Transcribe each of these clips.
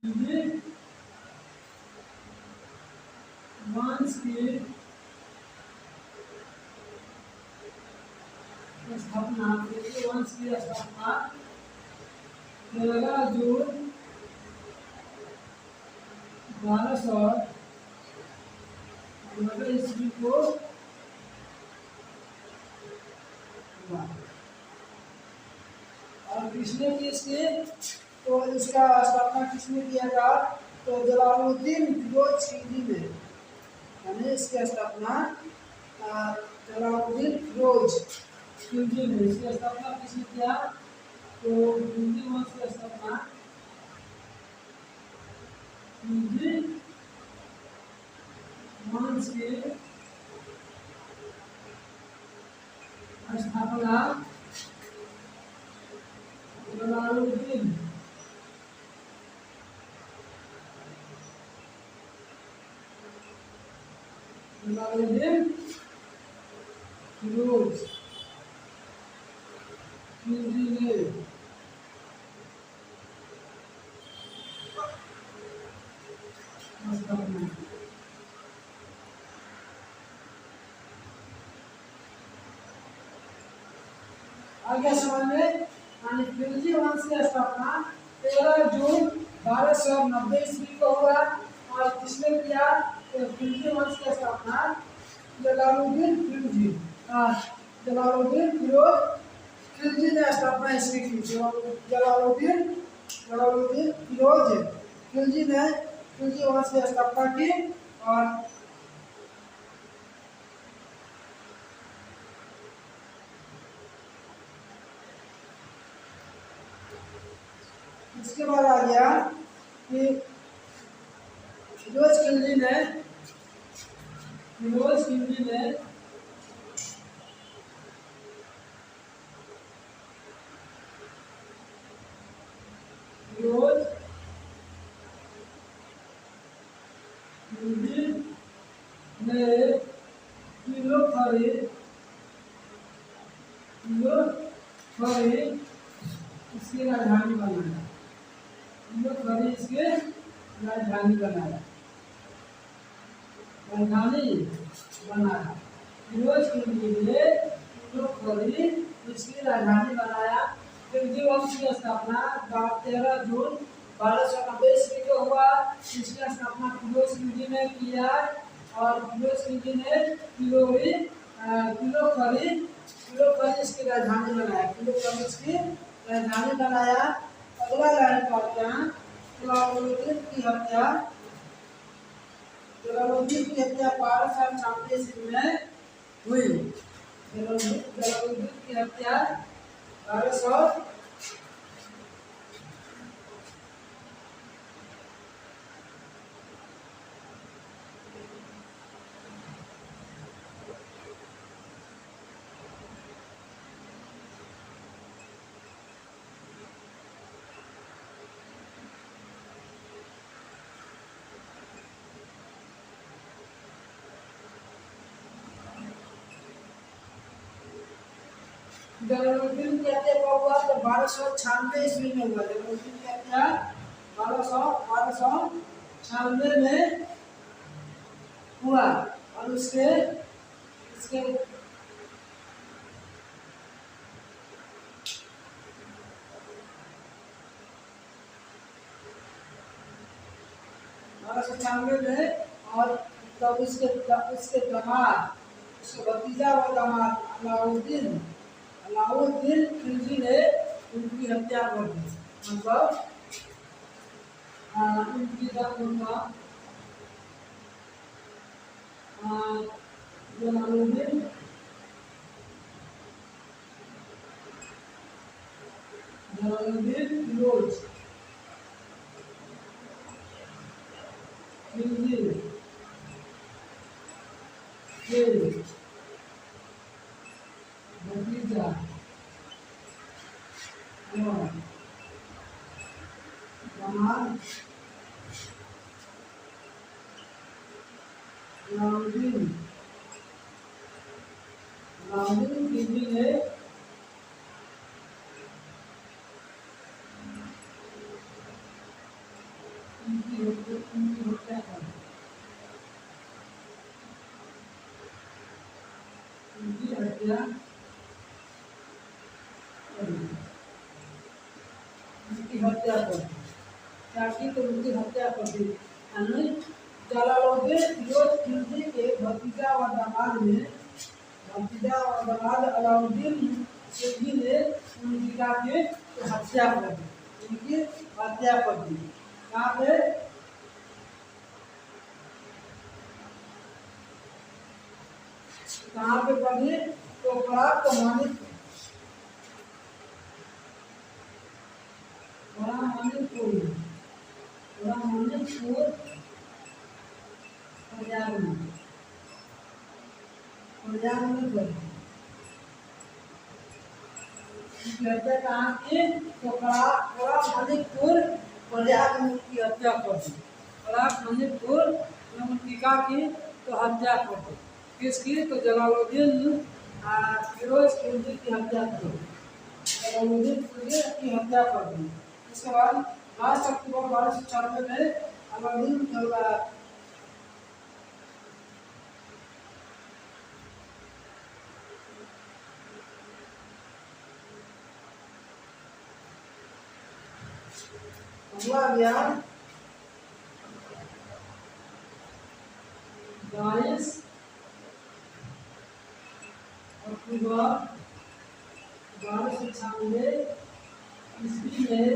वंश की स्थापना 13 जून 1290 ईस्वी को हुआ। और किसने की इसकी तो इसका स्थापना किसने किया था? तो जलालुद्दीन फिरोज खिलजी ने, यानी इसकी स्थापना जलालुद्दीन फिरोज खिलजी ने, इसकी स्थापना किसने किया? तो खिलजी वंश की स्थापना खिलजी वंश की स्थापना जलालुद्दीन फिरोज खिलजी ने स्थापना। आगे समझ में, यानी खिलजी वंश की स्थापना 13 जून 1290 ईस्वी को हुआ। और किसने किया? तो खिलजी वंश की स्थापना जलालुद्दीन फिरोज खिलजी ने स्थापना इसकी की। जलालुद्दीन फिरोज खिलजी ने खिलजी वंश की स्थापना की। और इसके बाद आ गया कि फिरोज खिलजी ने फिरोज खिलजी ने इसकी राजधानी बनाया। इसके राजधानी बनाया। फिरोज खिलजी ने इसकी राजधानी बनाया। खिलजी वंश की स्थापना 13 जून 1290 ईस्वी को हुआ। इसकी स्थापना फिरोज खिलजी ने किया। और फिरोज खिलजी ने इसकी राजधानी बनाया। इसकी राजधानी बनाया। अगला लाइन पढ़ते हैं। जलालुद्दीन की हत्या 1296 ईस्वी में हुई। जलालुद्दीन की हत्या 1200 जलालुद्दीन की हत्या कब हुआ? तो 1296 ईस्वी में हुआ। जलालुद्दीन की हत्या 1296 में हुआ। और उसके 1296 में। और तब उसके दामाद, उसके भतीजा व दामाद अलाउद्दीन खिलजी ने उनकी हत्या कर दी। मतलब उनकी जलालुद्दीन फिरोज खिलजी के भतीजा दामाद अलाउद्दीन खिलजी ने उनकी हत्या कर दी, उनकी हत्या कर दी, उनकी हत्या कर दी, क्या की तो उनकी हत्या कर दी। यानी जलालुद्दीन फिरोज खिलजी के भतीजा व दामाद ने भतीजा और दामाद अलाउद्दीन खिलजी ने उनकी पिता की हत्या कर दी, उनकी हत्या कर दी। कहाँ पे? कहाँ पे कर दी? तो प्राप्त मानिकपुर, मानिकपुर, मानिकपुर पंजाब में, पंजाब में कर दी। हत्या कहाँ की? तो मणिपुर पंजाब में उनकी हत्या कर दी। मणिपुर में उनकी का की तो हत्या कर दी। किसकी? तो जलालुद्दीन फिरोज खिलजी की हत्या कर दी, जलालुद्दीन खिलजी की हत्या कर दी। इसके बाद 22 अक्टूबर 1296 में अलाउद्दीन अगला बयान 22 अक्टूबर 1296 ईस्वी में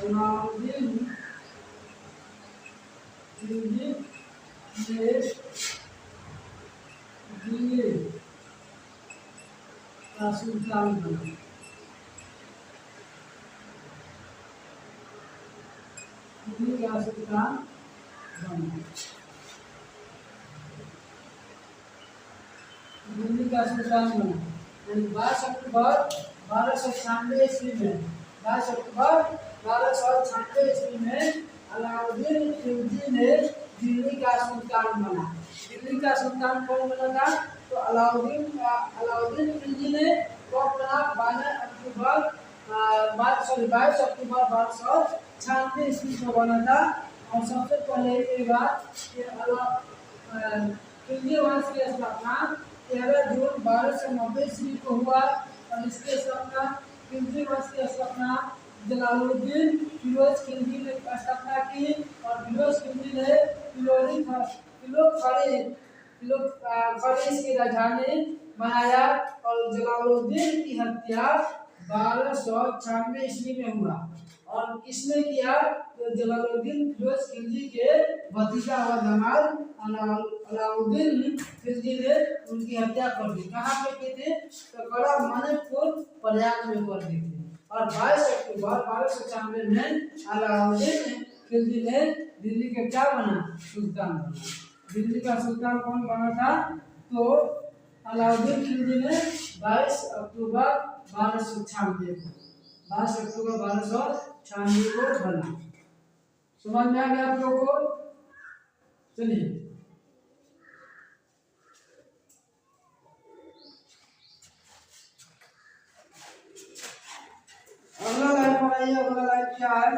अलाउद्दीन खिलजी ने दिल्ली का सुल्तान बना, दिल्ली का सुल्तान बना, दिल्ली का सुल्तान बना। 22 अक्टूबर 1296 ईस्वी में, 22 अक्टूबर 1296 ईस्वी में अलाउद्दीन खिलजी ने दिल्ली का सुल्तान बना। दिल्ली का सुल्तान कौन बना था? तो अलाउद्दीन खिलजी ने कब बना? 22 अक्टूबर 1296 ईस्वी को बना था। और सबसे पहले ये बात खिलजी वंश की स्थापना 13 जून 1290 ईस्वी को हुआ। और इसके स्थापना खिलजी वंश की स्थापना जलालुद्दीन फिरोज खिलजी ने स्थापना की। और फिरोज खिलजी ने इसकी राजधानी बनाया। और जलालुद्दीन की हत्या 1296 ईस्वी में हुआ। और किसने किया? तो जलालुद्दीन फिरोज खिलजी के भतीजा व दामाद अलाउद्दीन खिलजी ने उनकी हत्या कर दी। कहाँ पे की थी? तो कड़ा मणिपुर पंजाब में कर दी थी। और 22 अक्टूबर 1296 में अलाउद्दीन खिलजी ने दिल्ली के क्या बना? सुल्तान बना। दिल्ली का सुल्तान कौन बना था? तो अलाउद्दीन खिलजी ने 22 अक्टूबर 1296 को, 22 अक्टूबर 1296 को बना। समझ में आ गया आप लोगों को? चलिए अगला लाइन बनाइए। अगला लाइन क्या है?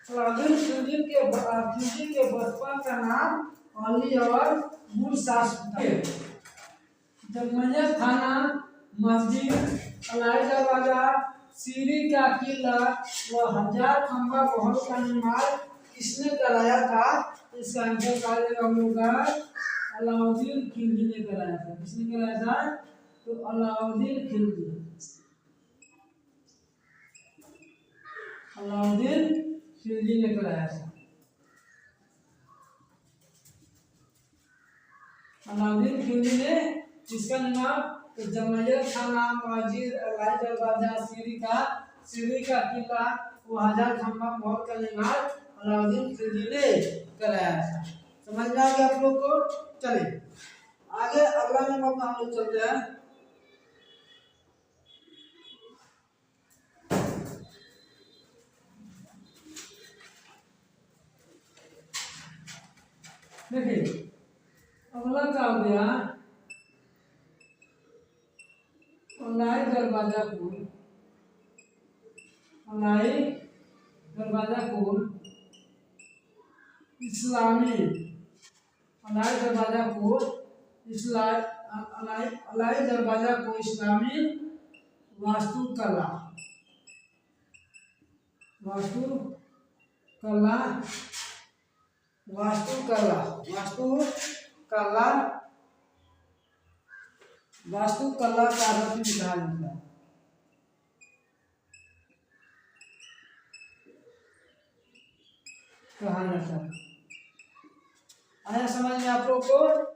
अलाउद्दीन खिलजी के बचपन का नाम अली और मुरशाह था। जगमैया खाना, मस्जिद, अलाई दरवाजा, सीरी का किला व 1000 खंबा महल का निर्माण किसने कराया था? इसका आंसर क्या देगा हम लोग का? अलाउद्दीन खिलजी ने कराया था। किसने कराया था? तो अलाउद्दीन खिलजी। अलाउद्दीन खिलजी ने कराया था। अलाउद्दीन खिलजी ने जिसका नाम तो जमैया खाना, मस्जिद, अलाई दरवाजा, सीरी का किला वो 1000 खंबा महल का निर्माण अलाउद्दीन खिलजी ने कराया था। समझ में आ गया आप लोग को? चलिए आगे अगला नंबर पर हम लोग चलते हैं। देखिए अगला क्या हो गया? अलाई दरवाजा पुल। अलाई दरवाजा पुल इस्लामी। अलाई दरवाजा पुल अलाई दरवाजा को इस्लामी वास्तुकला वास्तुकला वास्तुकला वास्तुकला वास्तुकला का रत्न कहा जाता है। कहा जाता है। आया समझ में आप लोग को?